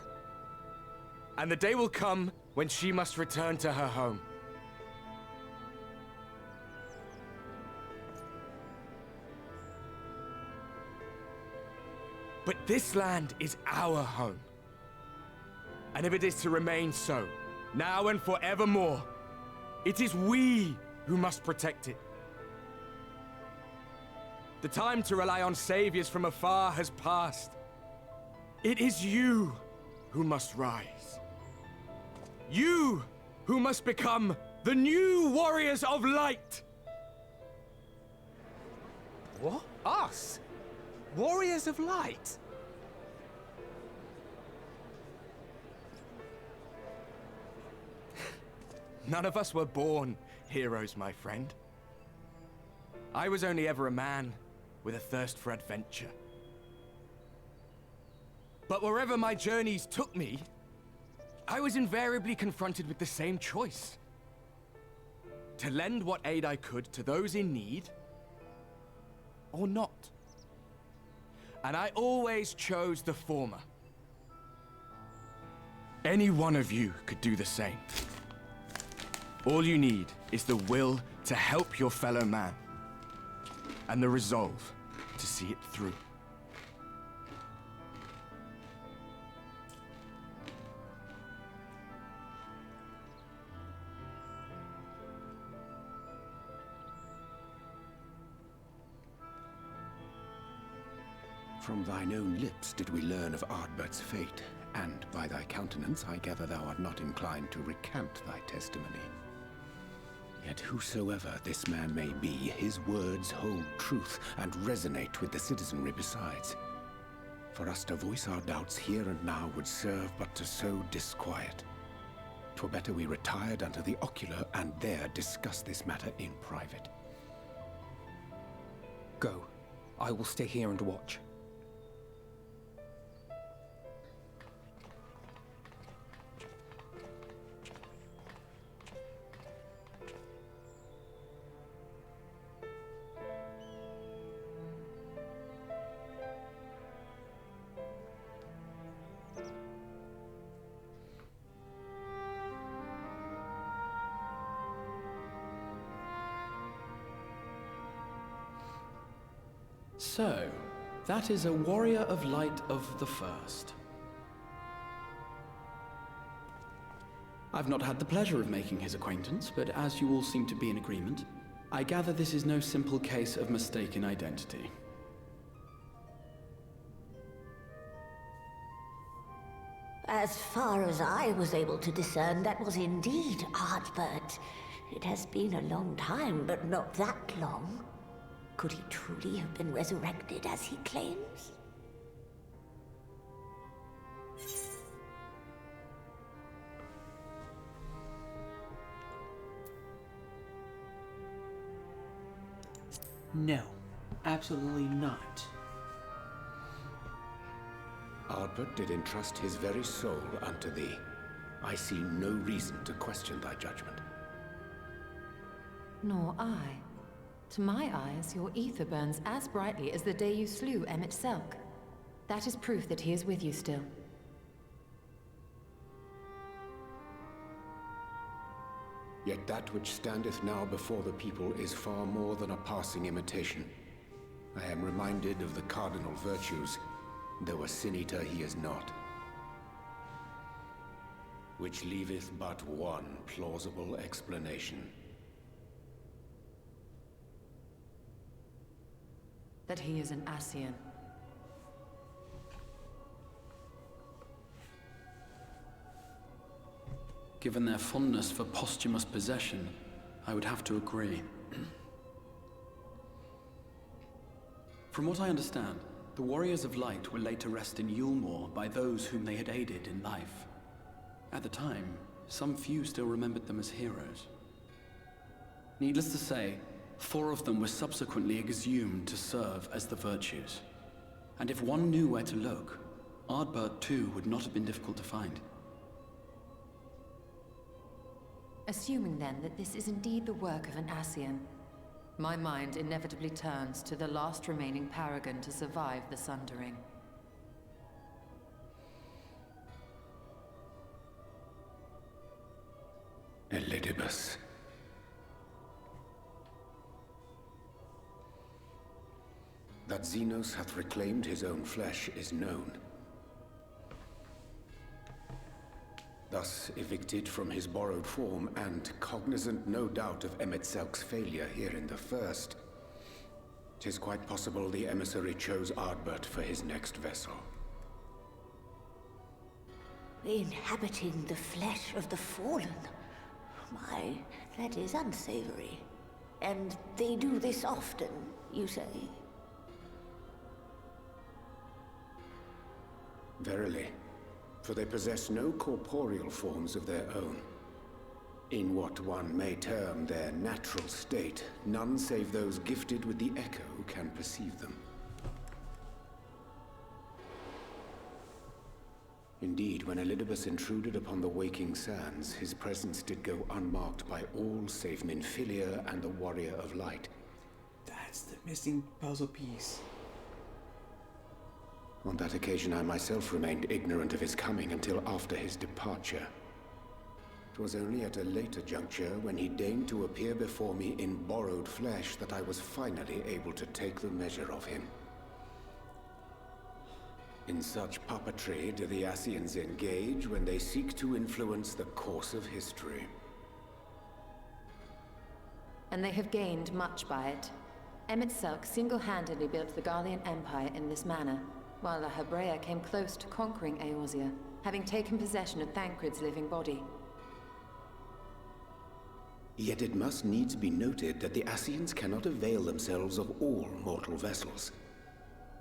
And the day will come when she must return to her home. But this land is our home. And if it is to remain so, now and forevermore, it is we who must protect it. The time to rely on saviors from afar has passed. It is you who must rise. You who must become the new Warriors of Light! What? Us? Warriors of Light? None of us were born heroes, my friend. I was only ever a man with a thirst for adventure. But wherever my journeys took me, I was invariably confronted with the same choice. To lend what aid I could to those in need, or not. And I always chose the former. Any one of you could do the same. All you need is the will to help your fellow man, and the resolve to see it through. From thine own lips did we learn of Ardbert's fate, and by thy countenance I gather thou art not inclined to recant thy testimony. Yet whosoever this man may be, his words hold truth and resonate with the citizenry besides. For us to voice our doubts here and now would serve but to sow disquiet. 'Twere better we retired unto the ocular and there discuss this matter in private. Go. I will stay here and watch. So, that is a Warrior of Light of the First. I've not had the pleasure of making his acquaintance, but as you all seem to be in agreement, I gather this is no simple case of mistaken identity. As far as I was able to discern, that was indeed Ardbert. It has been a long time, but not that long. Could he truly have been resurrected as he claims? No, absolutely not. Ardbert did entrust his very soul unto thee. I see no reason to question thy judgment. Nor I. To my eyes, your ether burns as brightly as the day you slew Emmett Selk. That is proof that he is with you still. Yet that which standeth now before the people is far more than a passing imitation. I am reminded of the cardinal virtues, though a sin-eater he is not. Which leaveth but one plausible explanation. That he is an Ascian. Given their fondness for posthumous possession, I would have to agree. From what I understand, the Warriors of Light were laid to rest in Yulmore by those whom they had aided in life. At the time, some few still remembered them as heroes. Needless to say, 4 of them were subsequently exhumed to serve as the Virtues. And if one knew where to look, Ardbert too would not have been difficult to find. Assuming then that this is indeed the work of an Ascian, my mind inevitably turns to the last remaining paragon to survive the Sundering. Elidibus. That Xenos hath reclaimed his own flesh is known. Thus evicted from his borrowed form, and cognizant no doubt of Emmett Selk's failure here in the First, 'tis quite possible the emissary chose Ardbert for his next vessel. Inhabiting the flesh of the fallen. My, that is unsavory. And they do this often, you say? Verily, for they possess no corporeal forms of their own. In what one may term their natural state, none save those gifted with the echo can perceive them. Indeed, when Elidibus intruded upon the waking sands, his presence did go unmarked by all save Minfilia and the Warrior of Light. That's the missing puzzle piece. On that occasion, I myself remained ignorant of his coming until after his departure. It was only at a later juncture, when he deigned to appear before me in borrowed flesh, that I was finally able to take the measure of him. In such puppetry do the Ascians engage when they seek to influence the course of history. And they have gained much by it. Emmett Selk single-handedly built the Garlean Empire in this manner, while the Hebrea came close to conquering Eorzea, having taken possession of Thancred's living body. Yet it must needs be noted that the Ascians cannot avail themselves of all mortal vessels.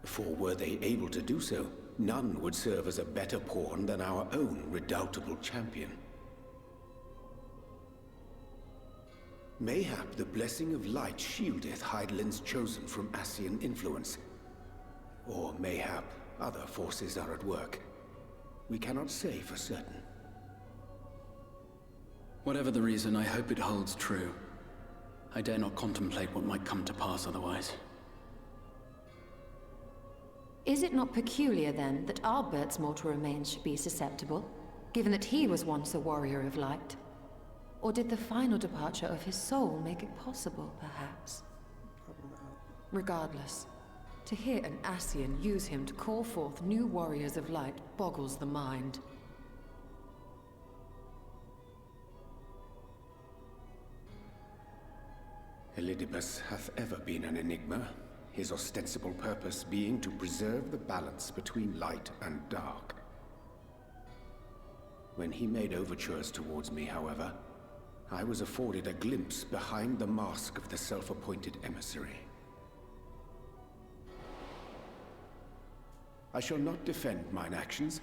For were they able to do so, none would serve as a better pawn than our own redoubtable champion. Mayhap the blessing of light shieldeth Hydaelyn's chosen from Ascian influence. Or mayhap other forces are at work. We cannot say for certain. Whatever the reason, I hope it holds true. I dare not contemplate what might come to pass otherwise. Is it not peculiar, then, that Ardbert's mortal remains should be susceptible, given that he was once a warrior of light? Or did the final departure of his soul make it possible, perhaps? Regardless, to hear an Ascian use him to call forth new warriors of light boggles the mind. Elidibus hath ever been an enigma, his ostensible purpose being to preserve the balance between light and dark. When he made overtures towards me, however, I was afforded a glimpse behind the mask of the self-appointed emissary. I shall not defend mine actions,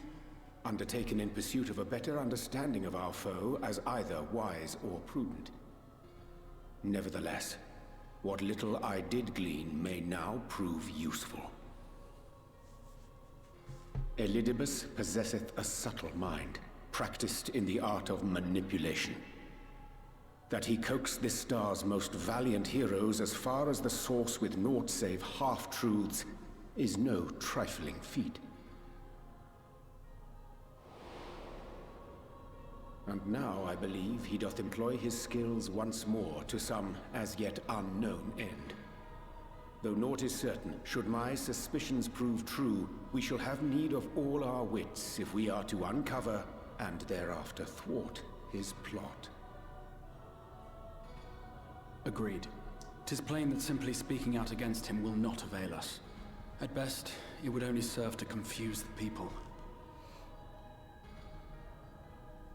undertaken in pursuit of a better understanding of our foe as either wise or prudent. Nevertheless, what little I did glean may now prove useful. Elidibus possesseth a subtle mind, practiced in the art of manipulation. That he coaxed this star's most valiant heroes as far as the source with naught save half-truths is no trifling feat. And now, I believe, he doth employ his skills once more to some as yet unknown end. Though naught is certain, should my suspicions prove true, we shall have need of all our wits if we are to uncover and thereafter thwart his plot. Agreed. 'Tis plain that simply speaking out against him will not avail us. At best, it would only serve to confuse the people.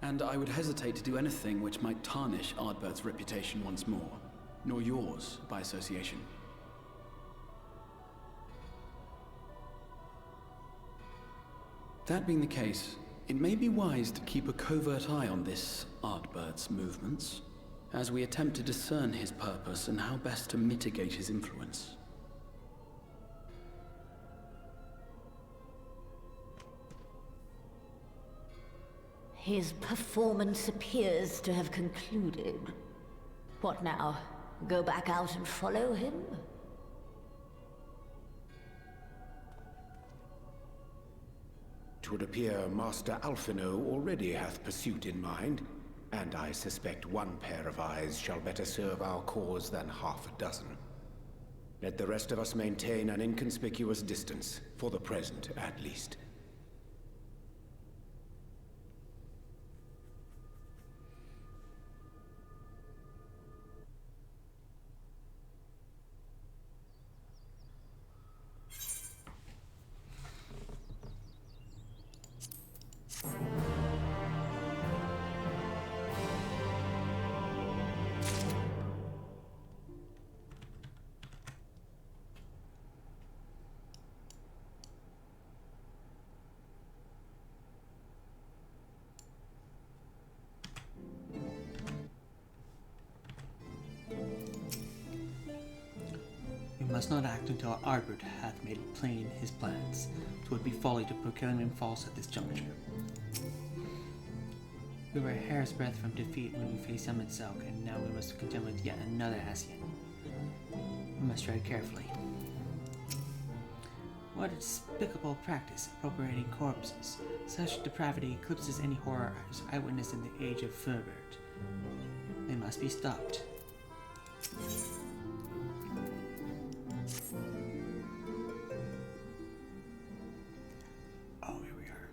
And I would hesitate to do anything which might tarnish Ardbert's reputation once more, nor yours by association. That being the case, it may be wise to keep a covert eye on this Ardbert's movements, as we attempt to discern his purpose and how best to mitigate his influence. His performance appears to have concluded. What now? Go back out and follow him? Twould appear Master Alphino already hath pursuit in mind, and I suspect one pair of eyes shall better serve our cause than half a dozen. Let the rest of us maintain an inconspicuous distance, for the present at least. must not act until Ardbert hath made plain his plans. 'Twould be folly to proclaim him false at this juncture. We were a hair's breadth from defeat when we faced Summit Selk, and now we must contend with yet another Ascian. We must tread carefully. What a despicable practice, appropriating corpses. Such depravity eclipses any horrors I witnessed in the age of Furbert. They must be stopped. Oh, here we are.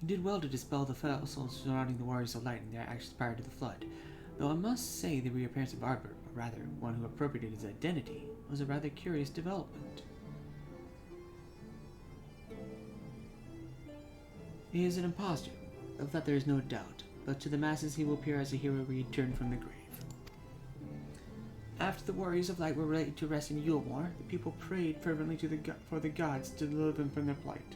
You did well to dispel the fossils surrounding the Warriors of Light and their actions prior to the Flood. Though I must say the reappearance of Ardbert, or rather one who appropriated his identity, was a rather curious development. He is an impostor, of that there is no doubt, but to the masses he will appear as a hero returned from the grave. After the Warriors of Light were ready to rest in Yulmore, the people prayed fervently for the gods to deliver them from their plight.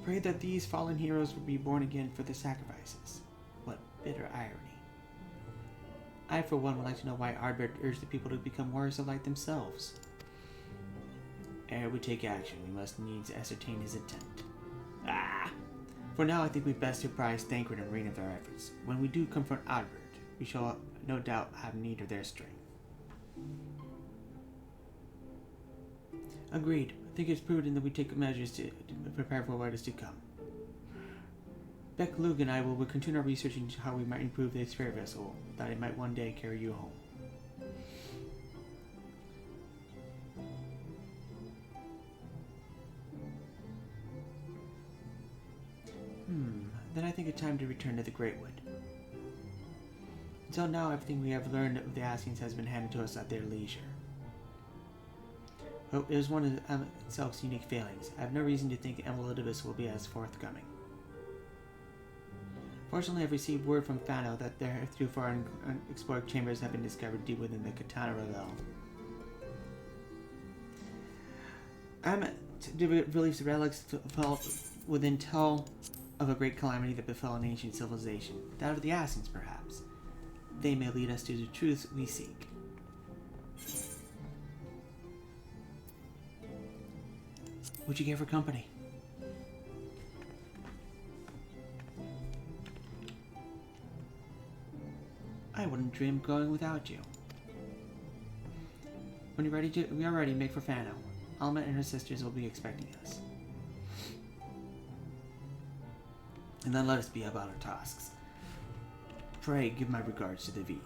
Prayed that these fallen heroes would be born again for the sacrifices. What bitter irony. I, for one, would like to know why Ardbert urged the people to become Warriors of Light themselves. Ere we take action, we must needs ascertain his intent. For now, I think we'd best surprise Thancred and Marine of their efforts. When we do confront Ardbert, we shall no doubt have need of their strength. Agreed. I think it's prudent that we take measures to prepare for what is to come. Beck, Lug, and I will continue our research into how we might improve the spirit vessel, that it might one day carry you home. Then I think it's time to return to the Greatwood. Until now, everything we have learned of the Ascians has been handed to us at their leisure. But it was one of Selk's unique failings. I have no reason to think Emelodibus will be as forthcoming. Fortunately, I've received word from Fano that their heretofore unexplored chambers have been discovered deep within the Katana Revel. To release the relics within tell of a great calamity that befell an ancient civilization, that of the Ascians, perhaps. They may lead us to the truth we seek. What'd you get for company? I wouldn't dream of going without you. When you're ready we are ready, make for Fano. Alma and her sisters will be expecting us. And then let us be about our tasks. Pray give my regards to the V's.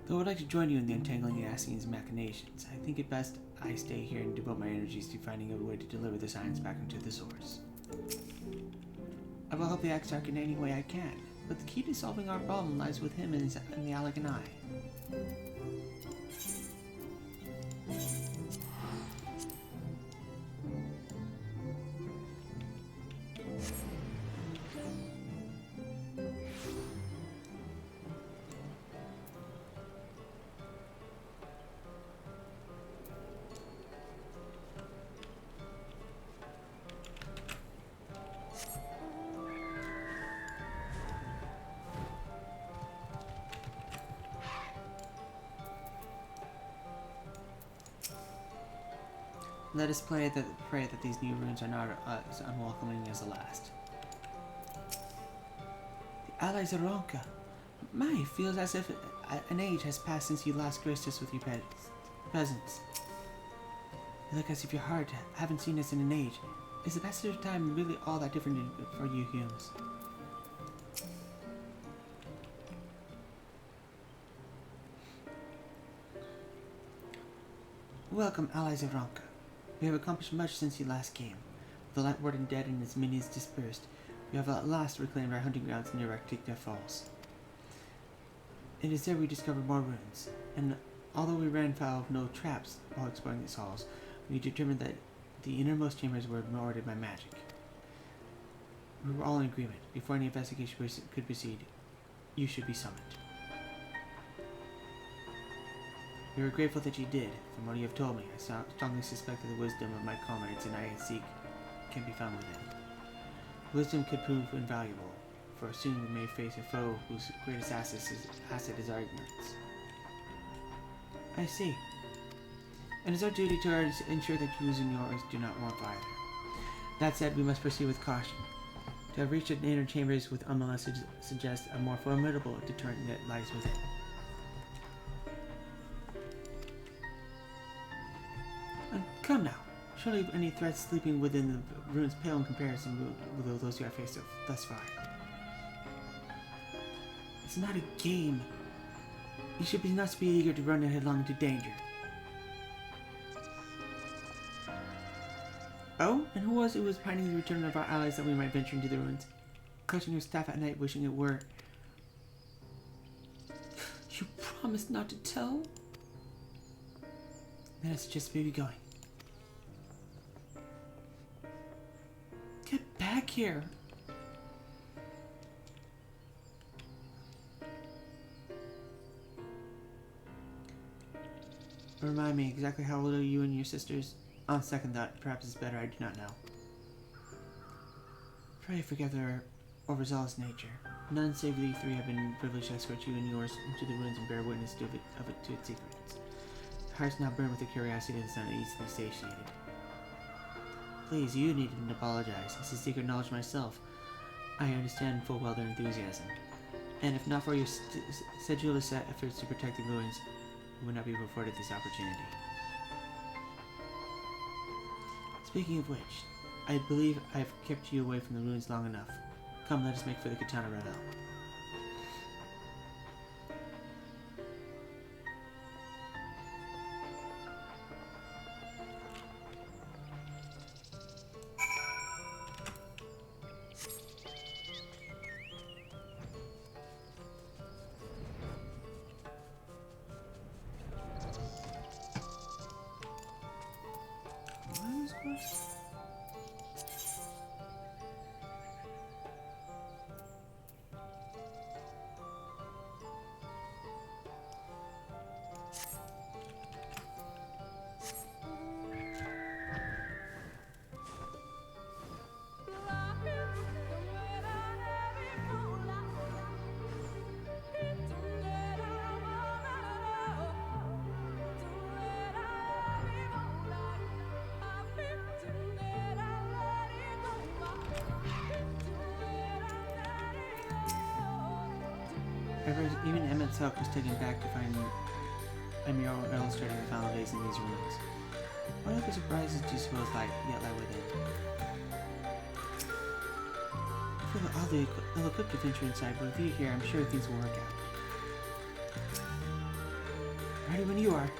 Though I'd like to join you in the untangling the Ascians' machinations, I think it best I stay here and devote my energies to finding a way to deliver the science back into the source. I will help the Exarch in any way I can, but the key to solving our problem lies with him and the Alec and I. Let us pray that these new runes are not as unwelcoming as the last. The allies of Ronka. My, feels as if an age has passed since you last graced us with your presence. You look as if your heart haven't seen us in an age. Is the passage of time really all that different for you humans? Welcome, allies of Ronka. We have accomplished much since you last came. With the Light Warden dead and his minions dispersed, we have at last reclaimed our hunting grounds near Raktikna Falls. It is there we discovered more ruins, and although we ran foul of no traps while exploring these halls, we determined that the innermost chambers were warded by magic. We were all in agreement. Before any investigation could proceed, you should be summoned. We are grateful that you did. From what you have told me, I strongly suspect that the wisdom of my comrades and I seek can be found within. Wisdom could prove invaluable, for soon we may face a foe whose greatest asset is our ignorance. I see. And it's our duty to ensure that you and yours do not want either. That said, we must proceed with caution. To have reached the inner chambers with unmolested suggests a more formidable deterrent that lies within. Come now. Surely any threats sleeping within the ruins pale in comparison with those you have faced thus far. It's not a game. You should not be eager to run headlong into danger. Oh, and who was pining the return of our allies that we might venture into the ruins? Clutching your staff at night, wishing it were. You promised not to tell? Then I suggest maybe going. Get back here! Remind me exactly how old are you and your sisters? On second thought, perhaps it's better I do not know. Pray forgive their overzealous nature. None save we three have been privileged to escort you and yours into the ruins and bear witness to its secrets. Hearts now burn with the curiosity that is not easily satiated. Please, you needn't apologize. It's a secret knowledge myself. I understand full well their enthusiasm. And if not for your sedulous efforts to protect the ruins, we would not be afforded this opportunity. Speaking of which, I believe I've kept you away from the ruins long enough. Come, let us make for the Katana Revel. Even Emmett's Hook was taken back to find a mural illustrating the final days in these ruins. What other surprises do you suppose lie within? I feel oddly ill-equipped to venture inside, but with you here, I'm sure things will work out. Ready when you are.